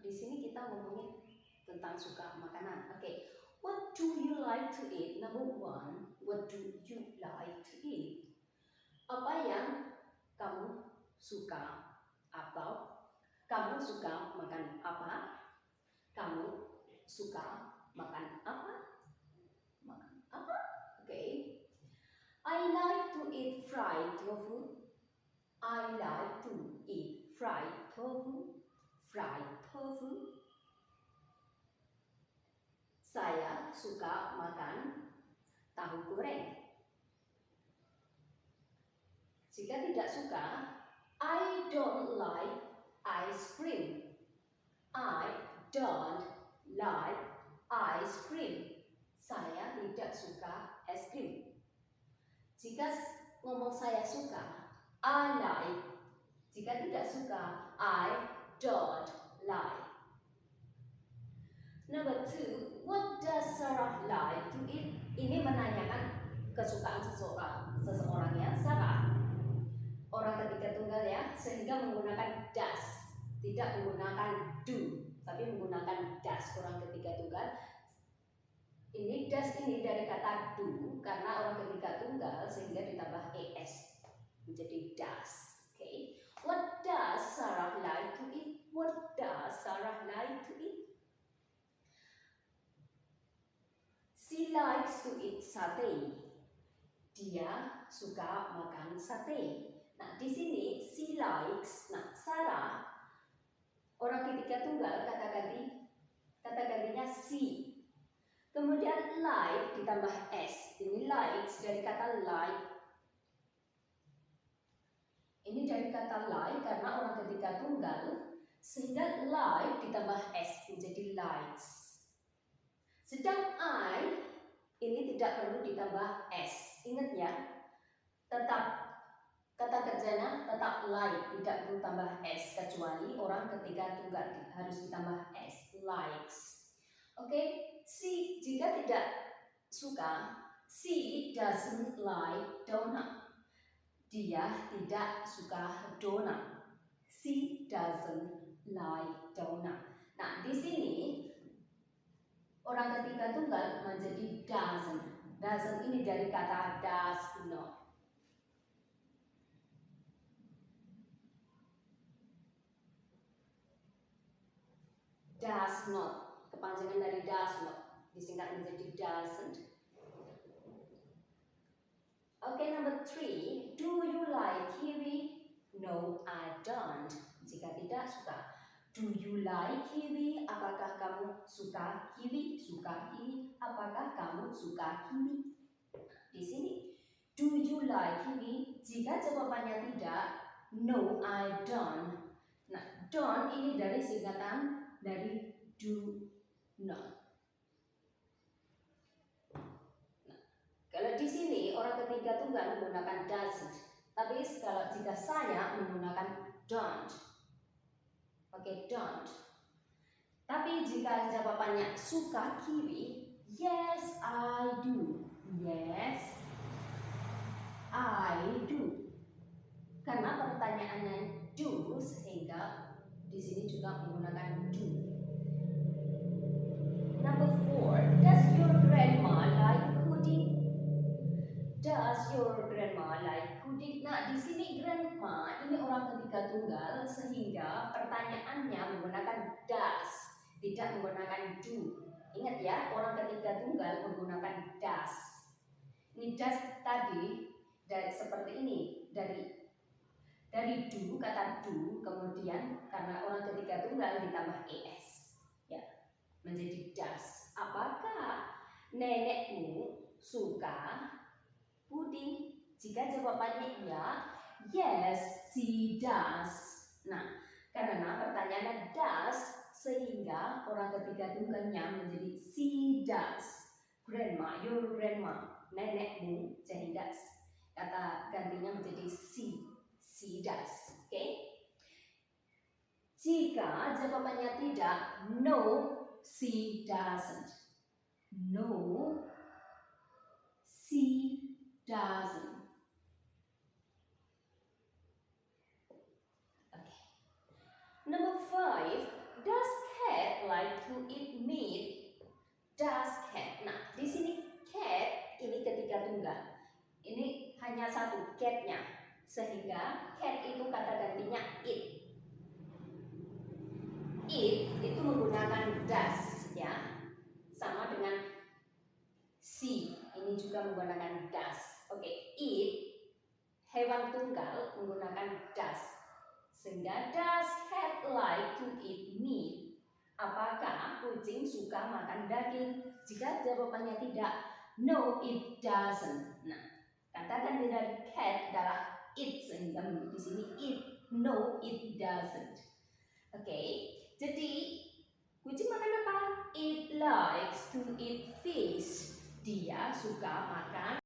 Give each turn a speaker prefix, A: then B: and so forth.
A: di sini kita ngomongin tentang suka makanan. Oke. What do you like to eat? Number one, what do you like to eat? Apa yang kamu suka? Atau kamu suka makan apa? Kamu suka makan apa? Makan apa? Oke. I like to eat fried tofu. I like to eat fried tofu. Fried tofu. Saya suka makan tahu goreng. Jika tidak suka, I don't like ice cream. I don't like ice cream. Saya tidak suka es krim. Jika ngomong saya suka, I like. Jika tidak suka, I don't like. Number two, what does Sarah like to eat? Ini menanyakan kesukaan seseorang ya. Sarah, orang ketiga tunggal ya, sehingga menggunakan does, tidak menggunakan do, tapi menggunakan does. Orang ketiga tunggal. Ini does ini dari kata do, karena orang ketiga tunggal sehingga ditambah es menjadi does. Okay. What does Sarah like to eat? What does Sarah like to eat? She likes to eat satay. Dia suka makan sate. Nah, di sini she likes. Nah, Sarah orang ketiga tunggal kata gantinya she. Kemudian like ditambah s. Ini likes dari kata like. Ini dari kata like karena orang ketiga tunggal sehingga like ditambah s menjadi likes. Sedang I ini tidak perlu ditambah s. Ingat ya, tetap kata kerjanya tetap like, tidak perlu tambah s kecuali orang ketiga tunggal harus ditambah s. Likes. Oke, she jika tidak suka, she doesn't like donut. Dia tidak suka donat. She doesn't like donut. Nah, di sini orang ketiga tunggal menjadi doesn't. Doesn't ini dari kata does not. Does not, kepanjangan dari does not, disingkat menjadi doesn't. Okay, number three, do you like kiwi? No, I don't. Jika tidak suka. Do you like kiwi? Apakah kamu suka kiwi? Suka kiwi. Apakah kamu suka kiwi? Di sini, do you like kiwi? Jika jawabannya tidak, no, I don't. Nah, don't ini dari singkatan dari do not. Nah, kalau di sini orang ketiga tunggal menggunakan doesn't, tapi kalau jika saya menggunakan don't. Oke, don't. Tapi jika jawabannya suka kiwi, yes, I do. Yes, I do. Karena pertanyaannya do sehingga di sini juga menggunakan do. Number four, does your grandma like pudding? Does your grandma like pudding? Nah, di sini grandma ini orang ketiga tunggal sehingga pertanyaannya menggunakan does, tidak menggunakan do. Ingat ya, orang ketiga tunggal menggunakan does. Ini does tadi dari seperti ini, dari do, kata do, kemudian karena orang ketiga tunggal ditambah es, ya, menjadi does. Apakah nenekmu suka puding? Jika jawabannya ya, yes, she does. Nah, karena pertanyaannya does sehingga orang ketiga tunggalnya menjadi she does. Grandma, your grandma, nenekmu, sehingga kata gantinya menjadi she does. Oke? Jika jawabannya tidak, no, she doesn't. No, she doesn't. Okay. Number five, does does cat. Nah, di sini cat ini ketiga tunggal. Ini hanya satu cat-nya. Sehingga cat itu kata gantinya it. It itu menggunakan does ya. Sama dengan she. Ini juga menggunakan does. Oke, it hewan tunggal menggunakan does. Sehingga does cat like to eat meat? Apakah kucing suka makan daging? Jika jawabannya tidak, no it doesn't. Nah, kata ganti dari cat adalah it, sehingga di sini it, no it doesn't. Oke, jadi kucing makan apa? It likes to eat fish. Dia suka makan